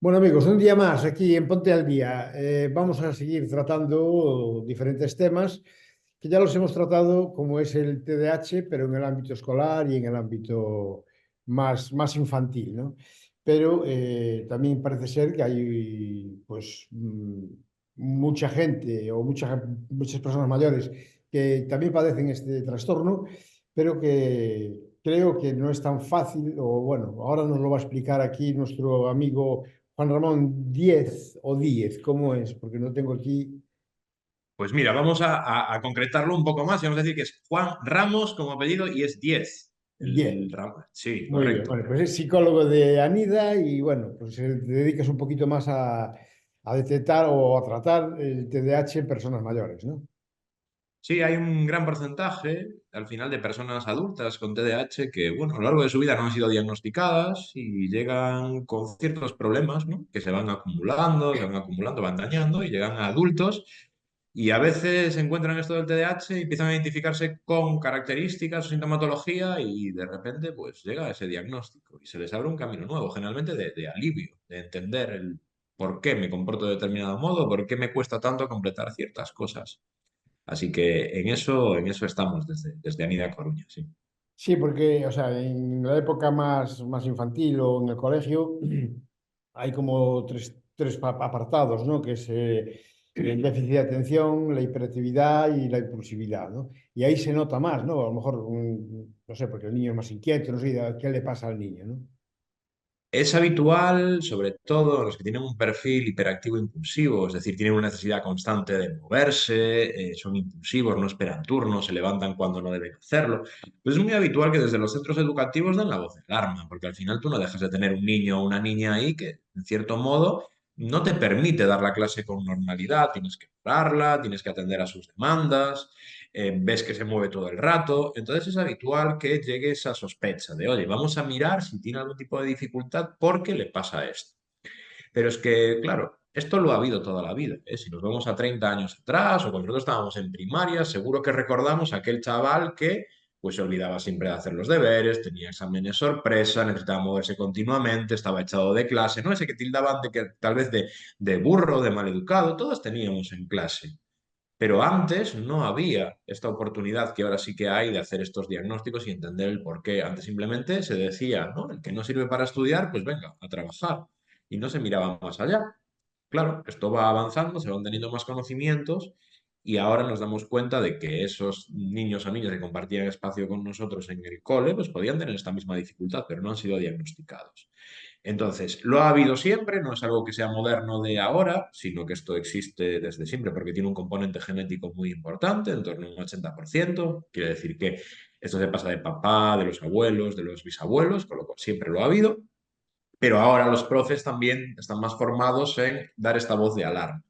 Bueno amigos, un día más aquí en Ponte al Día. Vamos a seguir tratando diferentes temas que ya los hemos tratado, como es el TDAH, pero en el ámbito escolar y en el ámbito más infantil, ¿no? Pero también parece ser que hay pues mucha gente o muchas personas mayores que también padecen este trastorno, pero que creo que no es tan fácil, o bueno, ahora nos lo va a explicar aquí nuestro amigo Juan Ramón 10 o 10, ¿cómo es? Porque no tengo aquí Pues mira, vamos a concretarlo un poco más y vamos a decir que es Juan Ramos como apellido y es 10. 10. Sí, Muy bien. correcto. Bueno, pues es psicólogo de Anida y bueno, pues te dedicas un poquito más a detectar o a tratar el TDAH en personas mayores, ¿no? Sí, hay un gran porcentaje al final de personas adultas con TDAH que, bueno, a lo largo de su vida no han sido diagnosticadas y llegan con ciertos problemas, ¿no? Que se van acumulando, van dañando y llegan a adultos y a veces encuentran esto del TDAH y empiezan a identificarse con características o sintomatología y de repente pues llega ese diagnóstico y se les abre un camino nuevo, generalmente de alivio, de entender el por qué me comporto de determinado modo, por qué me cuesta tanto completar ciertas cosas. Así que en eso estamos desde Anida Coruña, sí. Sí, porque, o sea, en la época más infantil o en el colegio hay como tres apartados, ¿no? Que es el déficit de atención, la hiperactividad y la impulsividad, ¿no? Y ahí se nota más, ¿no? A lo mejor, no sé, porque el niño es más inquieto, no sé qué le pasa al niño, ¿no? Es habitual, sobre todo en los que tienen un perfil hiperactivo impulsivo, es decir, tienen una necesidad constante de moverse, son impulsivos, no esperan turnos, se levantan cuando no deben hacerlo. Pues es muy habitual que desde los centros educativos den la voz de alarma, porque al final tú no dejas de tener un niño o una niña ahí que, en cierto modo, no te permite dar la clase con normalidad, tienes que pararla, tienes que atender a sus demandas, ves que se mueve todo el rato, entonces es habitual que llegue esa sospecha de, oye, vamos a mirar si tiene algún tipo de dificultad porque le pasa esto. Pero es que, claro, esto lo ha habido toda la vida, ¿eh? Si nos vamos a 30 años atrás o cuando nosotros estábamos en primaria, seguro que recordamos a aquel chaval que pues se olvidaba siempre de hacer los deberes, tenía exámenes sorpresa, necesitaba moverse continuamente, estaba echado de clase, no ese que tildaban de que tal vez de burro, de maleducado, todos teníamos en clase. Pero antes no había esta oportunidad que ahora sí que hay de hacer estos diagnósticos y entender el por qué. Antes simplemente se decía, ¿no? El que no sirve para estudiar, pues venga, a trabajar. Y no se miraba más allá. Claro, esto va avanzando, se van teniendo más conocimientos y ahora nos damos cuenta de que esos niños o niñas que compartían espacio con nosotros en el cole, pues podían tener esta misma dificultad, pero no han sido diagnosticados. Entonces, lo ha habido siempre, no es algo que sea moderno de ahora, sino que esto existe desde siempre porque tiene un componente genético muy importante, en torno a un 80%. Quiere decir que esto se pasa de papá, de los abuelos, de los bisabuelos, con lo cual siempre lo ha habido. Pero ahora los profes también están más formados en dar esta voz de alarma.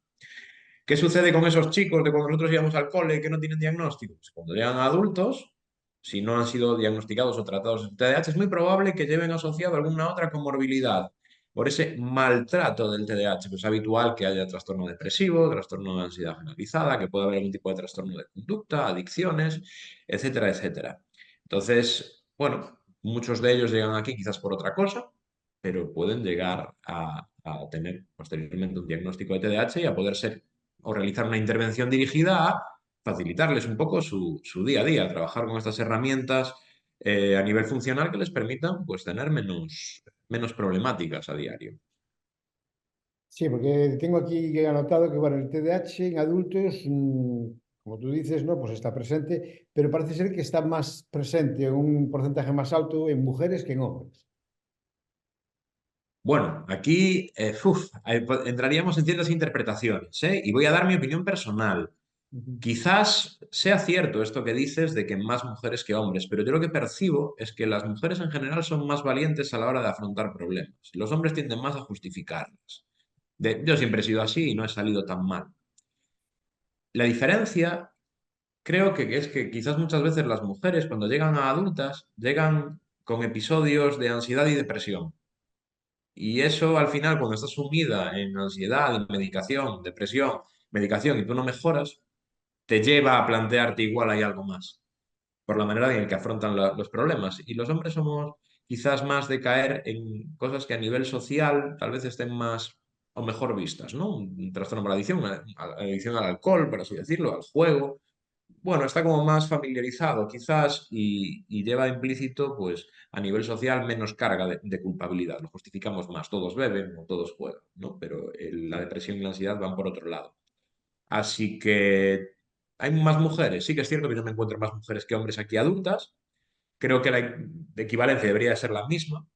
¿Qué sucede con esos chicos de cuando nosotros íbamos al cole que no tienen diagnóstico? Pues cuando llegan a adultos, si no han sido diagnosticados o tratados de TDAH, es muy probable que lleven asociado alguna otra comorbilidad por ese maltrato del TDAH. Pues es habitual que haya trastorno depresivo, trastorno de ansiedad generalizada, que pueda haber algún tipo de trastorno de conducta, adicciones, etcétera, etcétera. Entonces, bueno, muchos de ellos llegan aquí quizás por otra cosa, pero pueden llegar a tener posteriormente un diagnóstico de TDAH y a poder ser o realizar una intervención dirigida a facilitarles un poco su día a día, trabajar con estas herramientas a nivel funcional que les permitan pues, tener menos problemáticas a diario. Sí, porque tengo aquí anotado que, bueno, el TDAH en adultos, como tú dices, ¿no? Pues está presente, pero parece ser que está más presente, un porcentaje más alto en mujeres que en hombres. Bueno, aquí entraríamos en ciertas interpretaciones, ¿eh? Y voy a dar mi opinión personal. Ujú. Quizás sea cierto esto que dices de que más mujeres que hombres, pero yo lo que percibo es que las mujeres en general son más valientes a la hora de afrontar problemas. Los hombres tienden más a justificarlos. Yo siempre he sido así y no he salido tan mal. La diferencia creo que es que quizás muchas veces las mujeres cuando llegan a adultas llegan con episodios de ansiedad y depresión. Y eso al final cuando estás sumida en ansiedad, en medicación, depresión, medicación y tú no mejoras, te lleva a plantearte igual hay algo más por la manera en la que afrontan los problemas. Y los hombres somos quizás más de caer en cosas que a nivel social tal vez estén más o mejor vistas, ¿no? Un trastorno por adicción al alcohol, por así decirlo, al juego. Bueno, está como más familiarizado quizás y lleva implícito, pues a nivel social, menos carga de culpabilidad. Lo justificamos más. Todos beben o todos juegan, ¿no? Pero la depresión y la ansiedad van por otro lado. Así que hay más mujeres. Sí que es cierto que yo me encuentro más mujeres que hombres aquí adultas. Creo que la equivalencia debería ser la misma,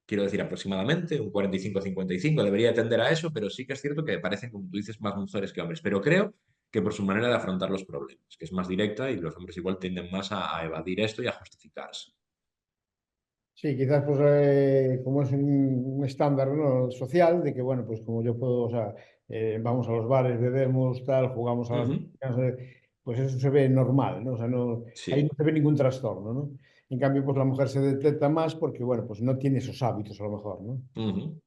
quiero decir aproximadamente, un 45-55, debería tender a eso, pero sí que es cierto que parecen, como tú dices, más mujeres que hombres. Pero creo que por su manera de afrontar los problemas, que es más directa y los hombres igual tienden más a evadir esto y a justificarse. Sí, quizás pues como es un estándar, ¿no? social, de que bueno, pues como yo puedo, o sea, vamos a los bares, bebemos, tal, jugamos a las Ujú. máquinas, pues eso se ve normal, ¿no? O sea, no, ahí no Sí. se ve ningún trastorno, ¿no? En cambio, pues la mujer se detecta más porque, bueno, pues no tiene esos hábitos a lo mejor, ¿no? Ujú.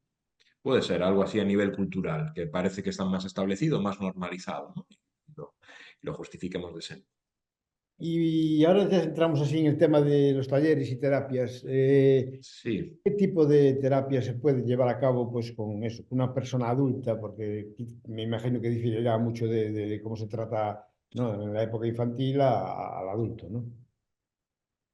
Puede ser algo así a nivel cultural, que parece que está más establecido, más normalizado, ¿no? Y lo justifiquemos de ese. Y ahora ya entramos así en el tema de los talleres y terapias. Sí. ¿Qué tipo de terapia se puede llevar a cabo pues con eso, con una persona adulta? Porque me imagino que diferirá mucho de cómo se trata, ¿no? En la época infantil al adulto, ¿no?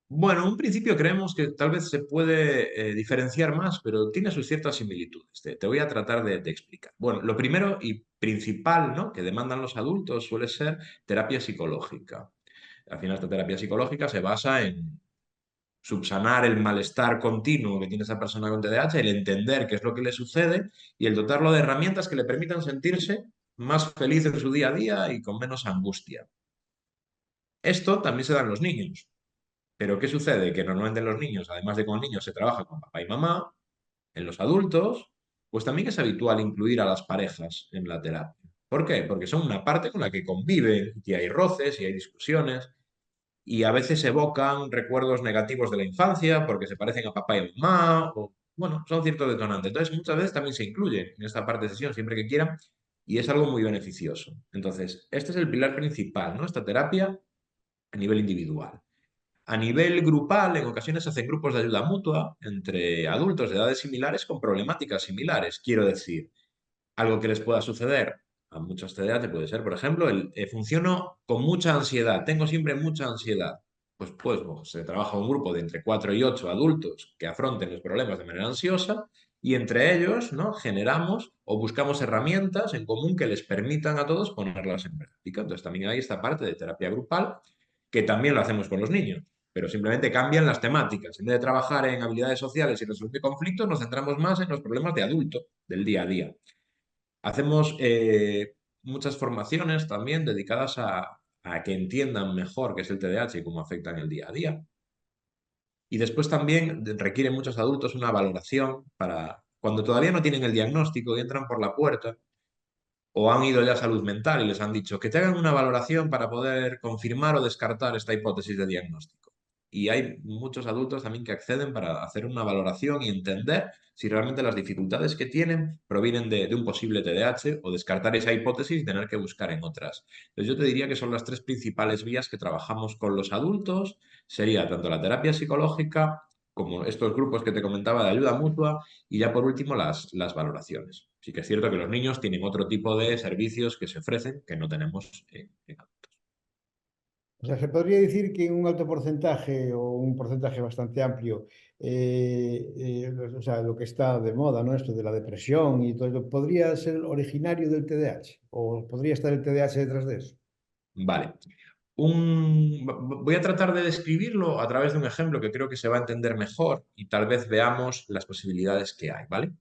Bueno, en un principio creemos que tal vez se puede diferenciar más, pero tiene sus ciertas similitudes. Te voy a tratar de explicar. Bueno, lo primero y principal, ¿no?, que demandan los adultos suele ser terapia psicológica. Al final, esta terapia psicológica se basa en subsanar el malestar continuo que tiene esa persona con TDAH, el entender qué es lo que le sucede y el dotarlo de herramientas que le permitan sentirse más feliz en su día a día y con menos angustia. Esto también se da en los niños. Pero ¿qué sucede? Que normalmente en los niños, además de con niños, se trabaja con papá y mamá. En los adultos, pues también es habitual incluir a las parejas en la terapia. ¿Por qué? Porque son una parte con la que conviven, y hay roces y hay discusiones, y a veces evocan recuerdos negativos de la infancia porque se parecen a papá y mamá, o bueno, son ciertos detonantes. Entonces, muchas veces también se incluyen en esta parte de sesión siempre que quieran, y es algo muy beneficioso. Entonces, este es el pilar principal, ¿no? Esta terapia a nivel individual. A nivel grupal, en ocasiones se hacen grupos de ayuda mutua entre adultos de edades similares con problemáticas similares. Quiero decir, algo que les pueda suceder a muchos TDAH puede ser, por ejemplo, funciono con mucha ansiedad, tengo siempre mucha ansiedad. Pues se trabaja un grupo de entre 4 y 8 adultos que afronten los problemas de manera ansiosa y entre ellos, ¿no?, generamos o buscamos herramientas en común que les permitan a todos ponerlas en práctica. Entonces también hay esta parte de terapia grupal que también lo hacemos con los niños, pero simplemente cambian las temáticas. En vez de trabajar en habilidades sociales y resolución de conflictos, nos centramos más en los problemas de adulto, del día a día. Hacemos muchas formaciones también dedicadas a que entiendan mejor qué es el TDAH y cómo afecta en el día a día. Y después también requieren muchos adultos una valoración para cuando todavía no tienen el diagnóstico y entran por la puerta o han ido ya a salud mental y les han dicho que te hagan una valoración para poder confirmar o descartar esta hipótesis de diagnóstico. Y hay muchos adultos también que acceden para hacer una valoración y entender si realmente las dificultades que tienen provienen de un posible TDAH o descartar esa hipótesis y tener que buscar en otras. Entonces yo te diría que son las tres principales vías que trabajamos con los adultos. Sería tanto la terapia psicológica como estos grupos que te comentaba de ayuda mutua y ya por último, las valoraciones. Sí que es cierto que los niños tienen otro tipo de servicios que se ofrecen que no tenemos en adultos. O sea, se podría decir que un alto porcentaje o un porcentaje bastante amplio, o sea, lo que está de moda, ¿no? Esto de la depresión y todo eso, podría ser originario del TDAH o podría estar el TDAH detrás de eso. Vale. Voy a tratar de describirlo a través de un ejemplo que creo que se va a entender mejor y tal vez veamos las posibilidades que hay, ¿vale?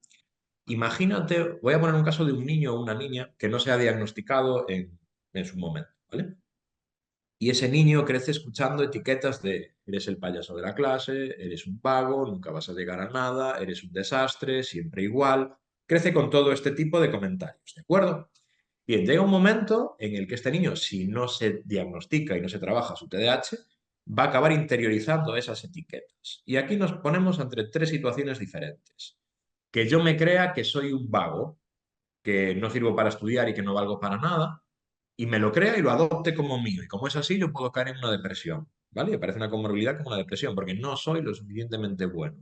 Imagínate, voy a poner un caso de un niño o una niña que no se ha diagnosticado en su momento, ¿vale? Y ese niño crece escuchando etiquetas de eres el payaso de la clase, eres un vago, nunca vas a llegar a nada, eres un desastre, siempre igual. Crece con todo este tipo de comentarios, ¿de acuerdo? Bien, llega un momento en el que este niño, si no se diagnostica y no se trabaja su TDAH, va a acabar interiorizando esas etiquetas. Y aquí nos ponemos entre tres situaciones diferentes. Que yo me crea que soy un vago, que no sirvo para estudiar y que no valgo para nada, y me lo crea y lo adopte como mío. Y como es así, yo puedo caer en una depresión, ¿vale? Me parece una comorbilidad como una depresión, porque no soy lo suficientemente bueno.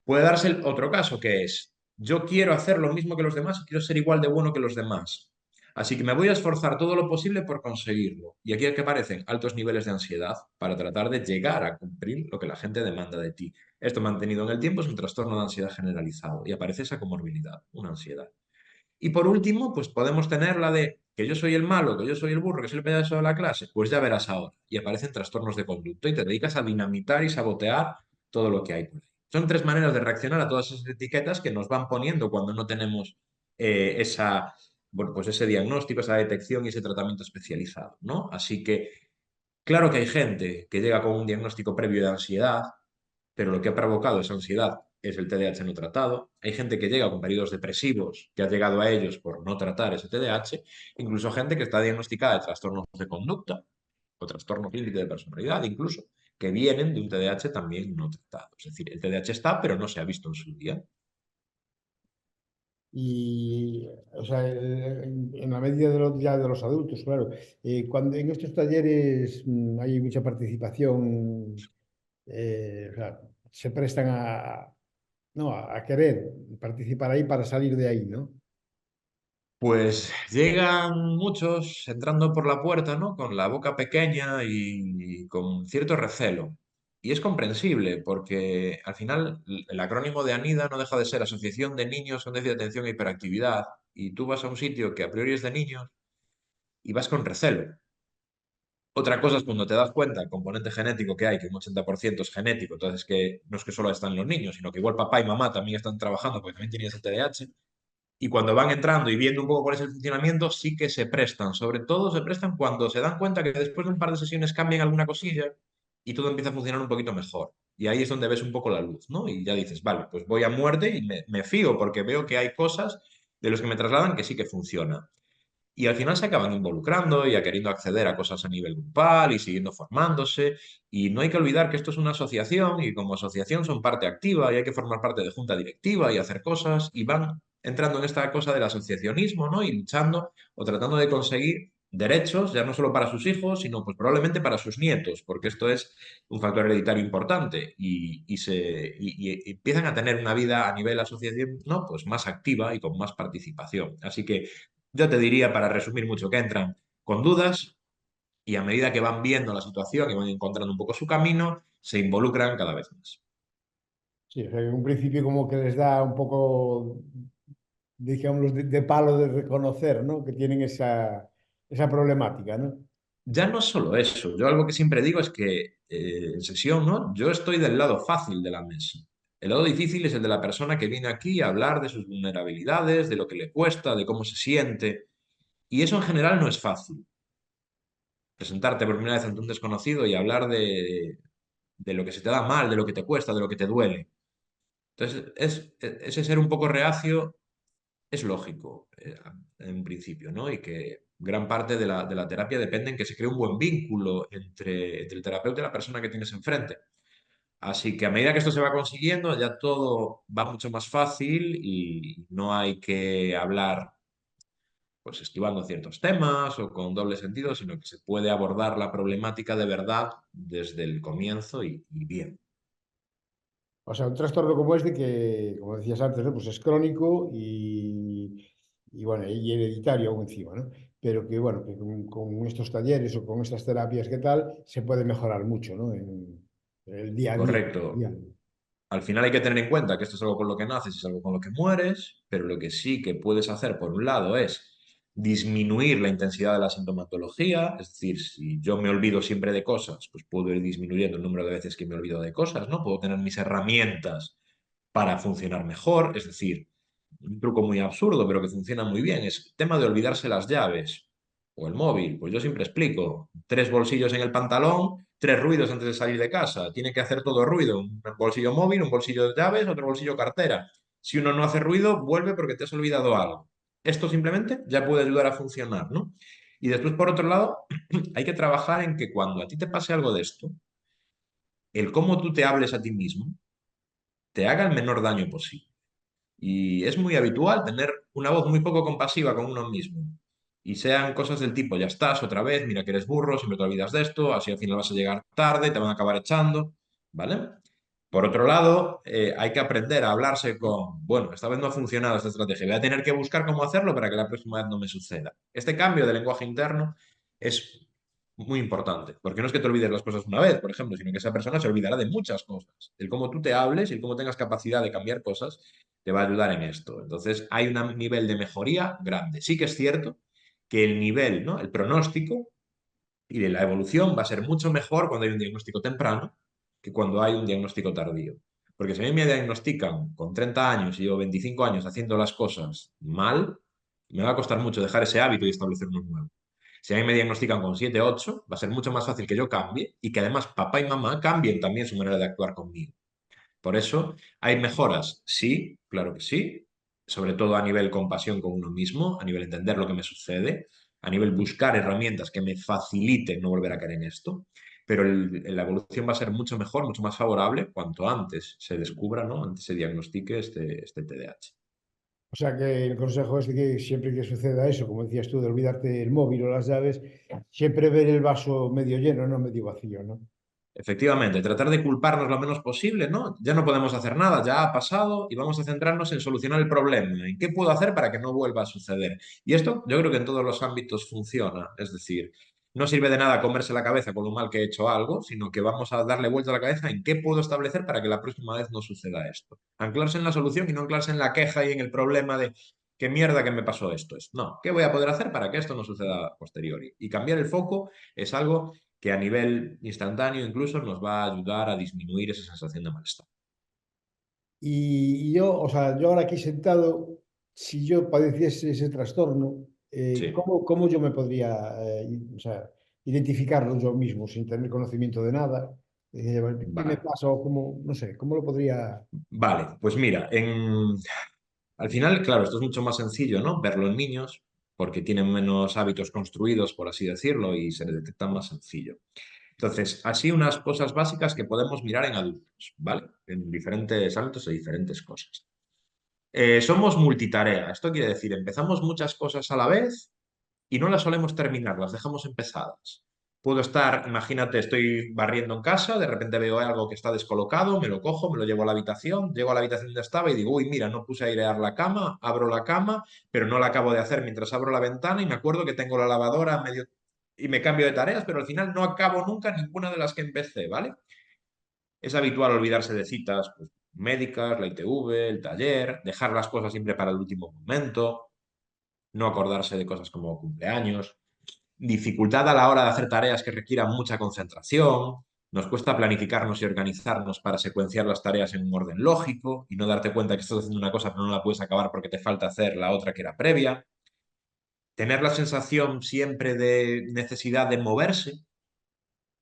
Puede darse el otro caso, que es, yo quiero hacer lo mismo que los demás y quiero ser igual de bueno que los demás. Así que me voy a esforzar todo lo posible por conseguirlo. Y aquí es que aparecen altos niveles de ansiedad para tratar de llegar a cumplir lo que la gente demanda de ti. Esto mantenido en el tiempo es un trastorno de ansiedad generalizado y aparece esa comorbilidad, una ansiedad. Y por último, pues podemos tener la de que yo soy el malo, que yo soy el burro, que soy el payaso de la clase. Pues ya verás ahora. Y aparecen trastornos de conducta y te dedicas a dinamitar y sabotear todo lo que hay por ahí. Son tres maneras de reaccionar a todas esas etiquetas que nos van poniendo cuando no tenemos bueno, pues ese diagnóstico, esa detección y ese tratamiento especializado, ¿no? Así que claro que hay gente que llega con un diagnóstico previo de ansiedad, pero lo que ha provocado esa ansiedad es el TDAH no tratado. Hay gente que llega con periodos depresivos, que ha llegado a ellos por no tratar ese TDAH, incluso gente que está diagnosticada de trastornos de conducta o trastornos límite de personalidad, incluso, que vienen de un TDAH también no tratado. Es decir, el TDAH está, pero no se ha visto en su día. Y, o sea, en la medida de los, ya de los adultos, claro. Cuando en estos talleres hay mucha participación, o sea, se prestan a, no, a querer participar ahí para salir de ahí, ¿no? Pues llegan muchos entrando por la puerta, ¿no? Con la boca pequeña y con cierto recelo. Y es comprensible, porque al final el acrónimo de ANIDA no deja de ser Asociación de Niños con Déficit de Atención e Hiperactividad. Y tú vas a un sitio que a priori es de niños y vas con recelo. Otra cosa es cuando te das cuenta el componente genético que hay, que un 80% es genético, entonces que no es que solo están los niños, sino que igual papá y mamá también están trabajando porque también tienen ese TDAH. Y cuando van entrando y viendo un poco cuál es el funcionamiento, sí que se prestan. Sobre todo se prestan cuando se dan cuenta que después de un par de sesiones cambian alguna cosilla y todo empieza a funcionar un poquito mejor. Y ahí es donde ves un poco la luz, ¿no? Y ya dices, vale, pues voy a muerte y me fío porque veo que hay cosas de los que me trasladan que sí que funcionan. Y al final se acaban involucrando y a queriendo acceder a cosas a nivel grupal y siguiendo formándose. Y no hay que olvidar que esto es una asociación y como asociación son parte activa y hay que formar parte de junta directiva y hacer cosas y van entrando en esta cosa del asociacionismo, ¿no? Y luchando o tratando de conseguir derechos, ya no solo para sus hijos, sino pues probablemente para sus nietos, porque esto es un factor hereditario importante y empiezan a tener una vida a nivel asociación, ¿no? Pues más activa y con más participación. Así que yo te diría, para resumir mucho, que entran con dudas y a medida que van viendo la situación y van encontrando un poco su camino, se involucran cada vez más. Sí, o sea, en un principio como que les da un poco, digamos, de palo de reconocer, ¿no? Que tienen esa problemática, ¿no? Ya no solo eso, yo algo que siempre digo es que en sesión, ¿no? Yo estoy del lado fácil de la mesa. El lado difícil es el de la persona que viene aquí a hablar de sus vulnerabilidades, de lo que le cuesta, de cómo se siente. Y eso en general no es fácil. Presentarte por primera vez ante un desconocido y hablar de lo que se te da mal, de lo que te cuesta, de lo que te duele. Entonces, ese ser un poco reacio es lógico, en principio, ¿no? Y que gran parte de la terapia depende en que se cree un buen vínculo entre el terapeuta y la persona que tienes enfrente. Así que a medida que esto se va consiguiendo, ya todo va mucho más fácil y no hay que hablar pues esquivando ciertos temas o con doble sentido, sino que se puede abordar la problemática de verdad desde el comienzo y bien. O sea, un trastorno como este que, como decías antes, ¿no? Pues es crónico y bueno, y hereditario aún encima, ¿no? Pero que bueno, que con estos talleres o con estas terapias que tal, se puede mejorar mucho, ¿no? En el día a día. Correcto. Día. Al final hay que tener en cuenta que esto es algo con lo que naces y es algo con lo que mueres, pero lo que sí que puedes hacer, por un lado, es disminuir la intensidad de la sintomatología, es decir, si yo me olvido siempre de cosas, pues puedo ir disminuyendo el número de veces que me olvido de cosas, ¿no? Puedo tener mis herramientas para funcionar mejor, es decir, un truco muy absurdo, pero que funciona muy bien, es el tema de olvidarse las llaves o el móvil. Pues yo siempre explico, tres bolsillos en el pantalón, tres ruidos antes de salir de casa, tiene que hacer todo ruido, un bolsillo móvil, un bolsillo de llaves, otro bolsillo cartera. Si uno no hace ruido, vuelve porque te has olvidado algo. Esto simplemente ya puede ayudar a funcionar, ¿no? Y después, por otro lado, hay que trabajar en que cuando a ti te pase algo de esto, el cómo tú te hables a ti mismo te haga el menor daño posible. Y es muy habitual tener una voz muy poco compasiva con uno mismo. Y sean cosas del tipo, ya estás otra vez, mira que eres burro, siempre te olvidas de esto, así al final vas a llegar tarde, te van a acabar echando, ¿vale? Por otro lado, hay que aprender a hablarse con, bueno, esta vez no ha funcionado esta estrategia, voy a tener que buscar cómo hacerlo para que la próxima vez no me suceda. Este cambio de lenguaje interno es muy importante, porque no es que te olvides las cosas una vez, por ejemplo, sino que esa persona se olvidará de muchas cosas. El cómo tú te hables y el cómo tengas capacidad de cambiar cosas te va a ayudar en esto. Entonces, hay un nivel de mejoría grande. Sí que es cierto que el nivel, ¿no? El pronóstico y de la evolución va a ser mucho mejor cuando hay un diagnóstico temprano que cuando hay un diagnóstico tardío. Porque si a mí me diagnostican con 30 años y yo 25 años haciendo las cosas mal, me va a costar mucho dejar ese hábito y establecer uno nuevo. Si a mí me diagnostican con 7 8 va a ser mucho más fácil que yo cambie y que además papá y mamá cambien también su manera de actuar conmigo. Por eso, ¿hay mejoras? Sí, claro que sí, sobre todo a nivel compasión con uno mismo, a nivel entender lo que me sucede, a nivel buscar herramientas que me faciliten no volver a caer en esto, pero la evolución va a ser mucho mejor, mucho más favorable cuanto antes se descubra, ¿no? Antes se diagnostique este TDAH. O sea que el consejo es de que siempre que suceda eso, como decías tú, de olvidarte el móvil o las llaves, siempre ver el vaso medio lleno, no medio vacío, ¿no? Efectivamente, tratar de culparnos lo menos posible, ¿no? Ya no podemos hacer nada, ya ha pasado y vamos a centrarnos en solucionar el problema, en qué puedo hacer para que no vuelva a suceder. Y esto yo creo que en todos los ámbitos funciona, es decir, no sirve de nada comerse la cabeza con lo mal que he hecho algo, sino que vamos a darle vuelta a la cabeza en qué puedo establecer para que la próxima vez no suceda esto. Anclarse en la solución y no anclarse en la queja y en el problema de qué mierda que me pasó esto. No, ¿qué voy a poder hacer para que esto no suceda a posteriori? Y cambiar el foco es algo que a nivel instantáneo incluso nos va a ayudar a disminuir esa sensación de malestar. Y yo, o sea, yo ahora aquí sentado, si yo padeciese ese trastorno, Sí, cómo yo me podría, o sea, identificarlo yo mismo sin tener conocimiento de nada? ¿Qué me vale. pasa o cómo, no sé, cómo lo podría? Vale, pues mira, al final, claro, esto es mucho más sencillo, ¿no? Verlo en niños, porque tienen menos hábitos construidos, por así decirlo, y se les detecta más sencillo. Entonces, así unas cosas básicas que podemos mirar en adultos, ¿vale? En diferentes ámbitos y diferentes cosas. Somos multitarea. Esto quiere decir, empezamos muchas cosas a la vez y no las solemos terminar, las dejamos empezadas. Puedo estar, imagínate, estoy barriendo en casa, de repente veo algo que está descolocado, me lo cojo, me lo llevo a la habitación, llego a la habitación donde estaba y digo, uy, mira, no puse a airear la cama, abro la cama, pero no la acabo de hacer mientras abro la ventana y me acuerdo que tengo la lavadora a medio y me cambio de tareas, pero al final no acabo nunca ninguna de las que empecé, ¿vale? Es habitual olvidarse de citas pues, médicas, la ITV, el taller, dejar las cosas siempre para el último momento, no acordarse de cosas como cumpleaños, dificultad a la hora de hacer tareas que requieran mucha concentración, nos cuesta planificarnos y organizarnos para secuenciar las tareas en un orden lógico y no darte cuenta que estás haciendo una cosa pero no la puedes acabar porque te falta hacer la otra que era previa, tener la sensación siempre de necesidad de moverse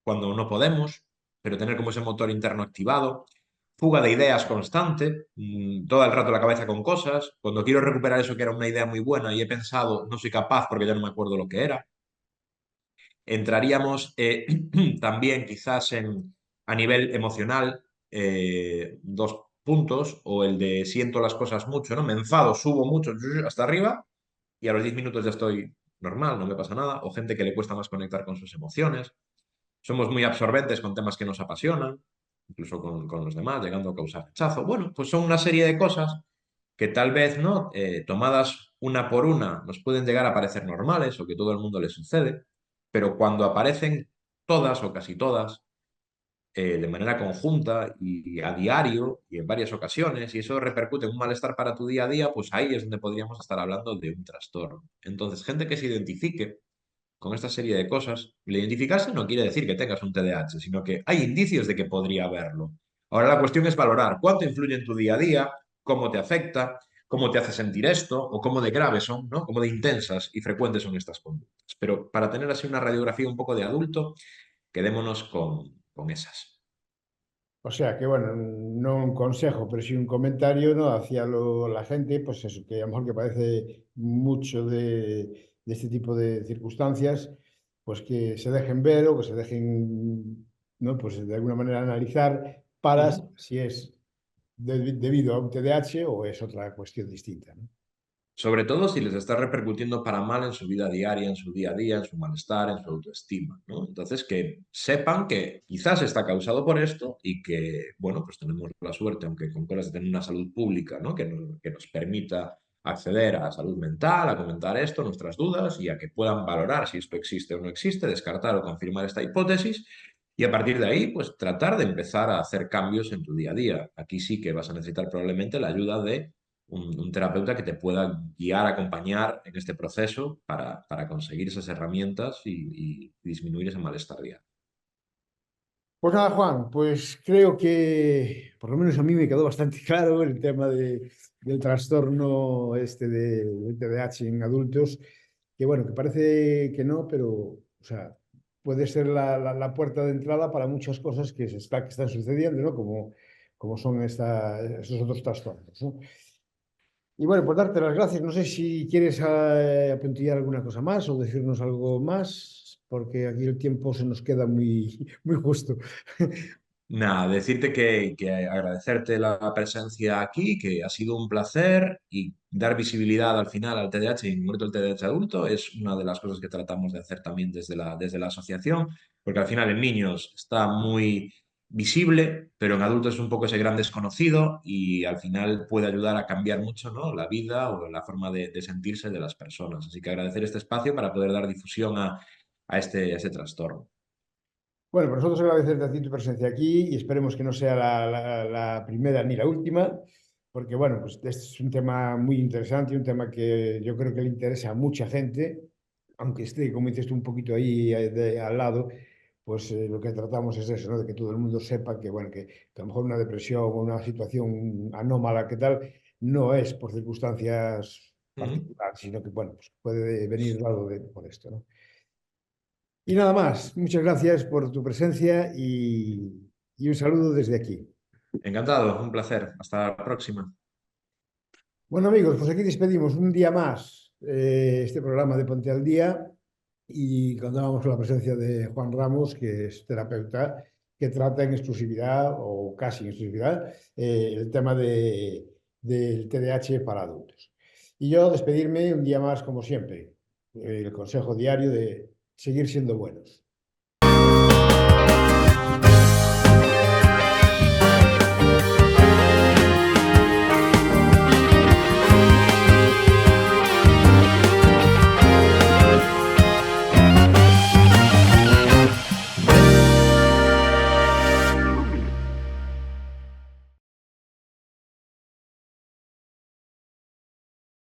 cuando no podemos, pero tener como ese motor interno activado, fuga de ideas constante, todo el rato la cabeza con cosas, cuando quiero recuperar eso que era una idea muy buena y he pensado no soy capaz porque ya no me acuerdo lo que era. Entraríamos también quizás a nivel emocional, dos puntos, o el de siento las cosas mucho, ¿no? Me enfado, subo mucho hasta arriba y a los 10 minutos ya estoy normal, no me pasa nada, o gente que le cuesta más conectar con sus emociones. Somos muy absorbentes con temas que nos apasionan, incluso con los demás, llegando a causar rechazo. Bueno, pues son una serie de cosas que tal vez, ¿no? Tomadas una por una, nos pueden llegar a parecer normales o que todo el mundo le sucede, pero cuando aparecen todas o casi todas, de manera conjunta y a diario y en varias ocasiones, y eso repercute en un malestar para tu día a día, pues ahí es donde podríamos estar hablando de un trastorno. Entonces, gente que se identifique con esta serie de cosas, el identificarse no quiere decir que tengas un TDAH, sino que hay indicios de que podría haberlo. Ahora la cuestión es valorar cuánto influye en tu día a día, cómo te afecta, cómo te hace sentir esto, o cómo de graves son, ¿no? Cómo de intensas y frecuentes son estas conductas. Pero para tener así una radiografía un poco de adulto, quedémonos con esas. O sea que, bueno, no un consejo, pero sí un comentario, ¿no? Hacia la gente, pues eso, que a lo mejor que padece mucho de este tipo de circunstancias, pues que se dejen ver o que se dejen, ¿no? Pues de alguna manera analizar para Ujú. si es debido a un TDAH o es otra cuestión distinta, ¿no? sobre todo si les está repercutiendo para mal en su vida diaria, en su día a día, en su malestar, en su autoestima, ¿no? Entonces, que sepan que quizás está causado por esto y que, bueno, pues tenemos la suerte, aunque con cosas de tener una salud pública, ¿no? Que nos permita acceder a salud mental, a comentar esto, nuestras dudas y a que puedan valorar si esto existe o no existe, descartar o confirmar esta hipótesis. Y a partir de ahí, pues tratar de empezar a hacer cambios en tu día a día. Aquí sí que vas a necesitar probablemente la ayuda de un terapeuta que te pueda guiar, acompañar en este proceso para conseguir esas herramientas y disminuir ese malestar diario. Pues nada, Juan, pues creo que por lo menos a mí me quedó bastante claro el tema del trastorno del TDAH en adultos, que bueno, que parece que no, pero o sea, puede ser la puerta de entrada para muchas cosas que están sucediendo, ¿no? Como son estos otros trastornos, ¿no? Y bueno, pues darte las gracias. No sé si quieres apuntillar alguna cosa más o decirnos algo más, porque aquí el tiempo se nos queda muy, muy justo. Nada, decirte que agradecerte la presencia aquí, que ha sido un placer y dar visibilidad al final al TDAH y en concreto el TDAH adulto es una de las cosas que tratamos de hacer también desde la asociación, porque al final en niños está muy visible, pero en adultos es un poco ese gran desconocido y al final puede ayudar a cambiar mucho, ¿no? La vida o la forma de sentirse de las personas. Así que agradecer este espacio para poder dar difusión a este trastorno. Bueno, pues nosotros agradecerte a ti tu presencia aquí y esperemos que no sea la primera ni la última, porque bueno, pues este es un tema muy interesante, un tema que yo creo que le interesa a mucha gente, aunque esté, como dices tú, un poquito ahí al lado, pues lo que tratamos es eso, ¿no? De que todo el mundo sepa que, bueno, que a lo mejor una depresión o una situación anómala que tal no es por circunstancias Ujú. particulares, sino que, bueno, pues puede venir dado por esto, ¿no? Y nada más, muchas gracias por tu presencia y un saludo desde aquí. Encantado, un placer. Hasta la próxima. Bueno amigos, pues aquí despedimos un día más este programa de Ponte al Día y contamos con la presencia de Juan Ramos, que es terapeuta, que trata en exclusividad o casi en exclusividad el tema del TDAH para adultos. Y yo despedirme un día más como siempre, el consejo diario de seguir siendo buenos.